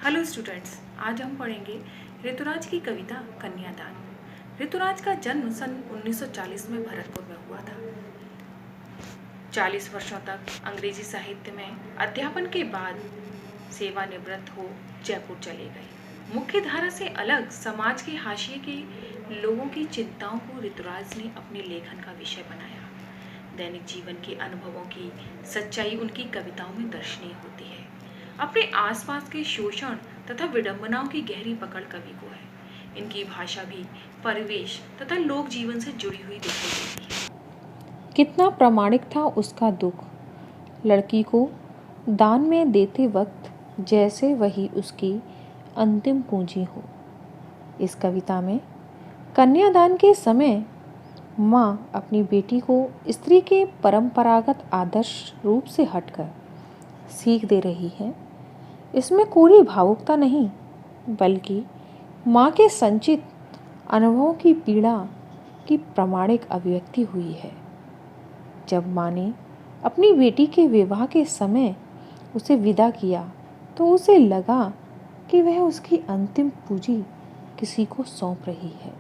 Hello students, आज हम पढ़ेंगे ऋतुराज की कविता कन्यादान। ऋतुराज का जन्म सन 1940 में भरतपुर में हुआ था। 40 वर्षों तक अंग्रेजी साहित्य में अध्यापन के बाद सेवानिवृत्त हो जयपुर चले गए। मुख्य धारा से अलग समाज के हाशिए के लोगों की चिंताओं को ऋतुराज ने अपने लेखन का विषय बनाया। दैनिक जीवन के अनुभवों की सच्चाई उनकी कविताओं में दर्शनीय होती है। अपने आसपास के शोषण तथा विडंबनाओं की गहरी पकड़ कवि को है। इनकी भाषा भी परिवेश तथा लोक जीवन से जुड़ी हुई दिखाई देती है। कितना प्रामाणिक था उसका दुख, लड़की को दान में देते वक्त जैसे वही उसकी अंतिम पूंजी हो। इस कविता में कन्यादान के समय माँ अपनी बेटी को स्त्री के परंपरागत आदर्श रूप से हटकर सीख दे रही है। इसमें कोई भावुकता नहीं, बल्कि माँ के संचित अनुभवों की पीड़ा की प्रामाणिक अभिव्यक्ति हुई है। जब माँ ने अपनी बेटी के विवाह के समय उसे विदा किया तो उसे लगा कि वह उसकी अंतिम पूंजी किसी को सौंप रही है।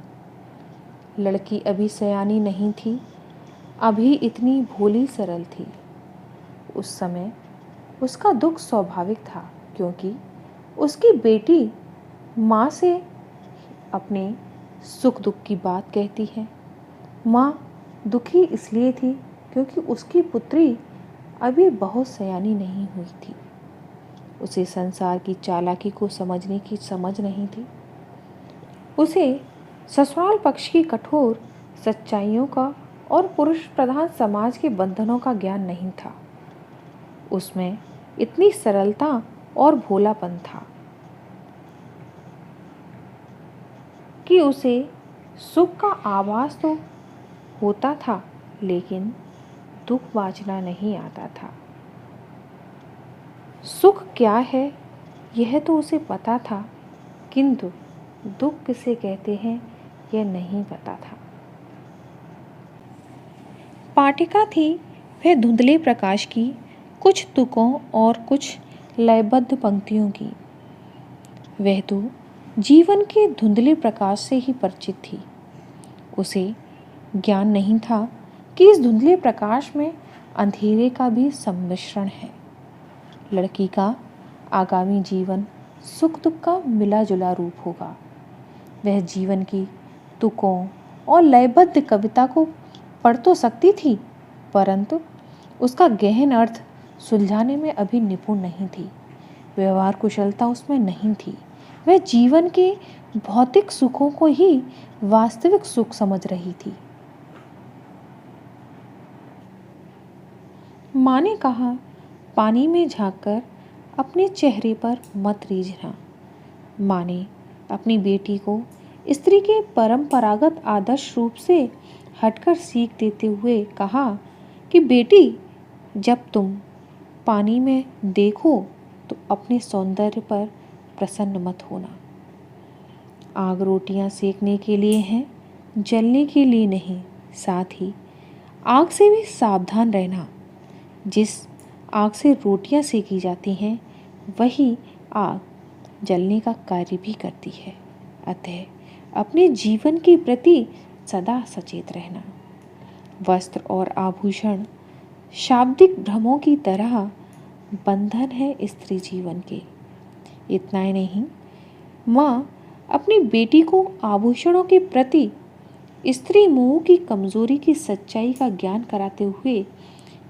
लड़की अभी सयानी नहीं थी, अभी इतनी भोली सरल थी। उस समय उसका दुख स्वाभाविक था, क्योंकि उसकी बेटी माँ से अपने सुख दुख की बात कहती है। माँ दुखी इसलिए थी क्योंकि उसकी पुत्री अभी बहुत सयानी नहीं हुई थी। उसे संसार की चालाकी को समझने की समझ नहीं थी। उसे ससुराल पक्ष की कठोर सच्चाइयों का और पुरुष प्रधान समाज के बंधनों का ज्ञान नहीं था। उसमें इतनी सरलता और भोलापन था कि उसे सुख का आभास तो होता था, लेकिन दुख बाँचना नहीं आता था। सुख क्या है यह तो उसे पता था, किंतु दुख किसे कहते हैं यह नहीं पता था। पाठिका थी वह धुंधले प्रकाश की, कुछ तुकों और कुछ लयबद्ध पंक्तियों की। वह तो जीवन के धुंधले प्रकाश से ही परिचित थी। उसे ज्ञान नहीं था कि इस धुंधले प्रकाश में अंधेरे का भी सम्मिश्रण है। लड़की का आगामी जीवन सुख दुख का मिला जुला रूप होगा। वह जीवन की तुकों और लयबद्ध कविता को पढ़ तो सकती थी, परंतु उसका गहन अर्थ सुलझाने में अभी निपुण नहीं थी। व्यवहार कुशलता उसमें नहीं थी। वह जीवन के भौतिक सुखों को ही वास्तविक सुख समझ रही थी। माँ ने कहा, पानी में झांककर अपने चेहरे पर मत रीझना। माँ ने अपनी बेटी को स्त्री के परंपरागत आदर्श रूप से हटकर सीख देते हुए कहा कि बेटी, जब तुम पानी में देखो तो अपने सौंदर्य पर प्रसन्न मत होना। आग रोटियां सेकने के लिए है, जलने के लिए नहीं। साथ ही आग से भी सावधान रहना। जिस आग से रोटियां सेकी जाती हैं, वही आग जलने का कार्य भी करती है। अतः अपने जीवन के प्रति सदा सचेत रहना। वस्त्र और आभूषण शाब्दिक भ्रमों की तरह बंधन है स्त्री जीवन के। इतना ही नहीं, माँ अपनी बेटी को आभूषणों के प्रति स्त्री मोह की कमजोरी की सच्चाई का ज्ञान कराते हुए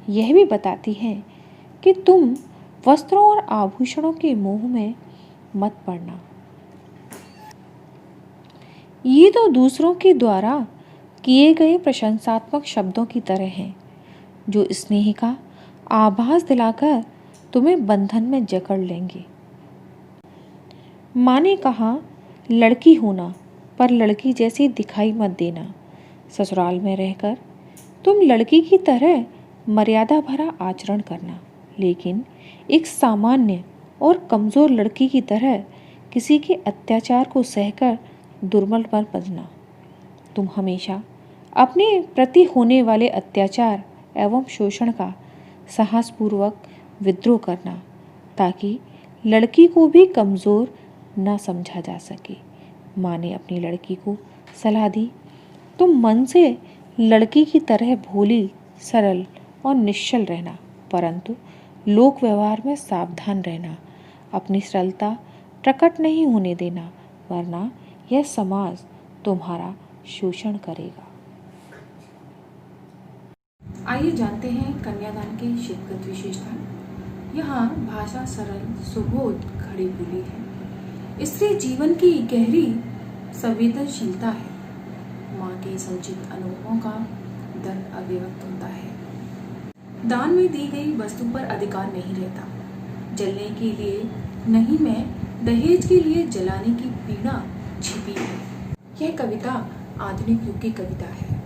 यह भी बताती है कि तुम वस्त्रों और आभूषणों के मोह में मत पड़ना। ये तो दूसरों के द्वारा किए गए प्रशंसात्मक शब्दों की तरह हैं, जो स्नेह का आभास दिलाकर तुम्हें बंधन में जकड़ लेंगे। माँ ने कहा, लड़की होना पर लड़की जैसी दिखाई मत देना। ससुराल में रहकर तुम लड़की की तरह मर्यादा भरा आचरण करना, लेकिन एक सामान्य और कमज़ोर लड़की की तरह किसी के अत्याचार को सहकर दुर्बल मत बनना। तुम हमेशा अपने प्रति होने वाले अत्याचार एवं शोषण का साहसपूर्वक विद्रोह करना, ताकि लड़की को भी कमज़ोर न समझा जा सके। माँ ने अपनी लड़की को सलाह दी, तुम मन से लड़की की तरह भोली, सरल और निश्चल रहना, परंतु लोक व्यवहार में सावधान रहना। अपनी सरलता प्रकट नहीं होने देना, वरना यह समाज तुम्हारा शोषण करेगा। आइए जानते हैं कन्यादान की शिक्षागत विशेषताएं। यहाँ भाषा सरल, सुबोध, खड़ी बोली है। स्त्री जीवन की गहरी संवेदनशीलता है। माँ के संचित अनुभवों का दर्द अभिव्यक्त होता है। दान में दी गई वस्तु पर अधिकार नहीं रहता। जलने के लिए नहीं, मैं दहेज के लिए जलाने की पीड़ा छिपी है। यह कविता आधुनिक युग की कविता है।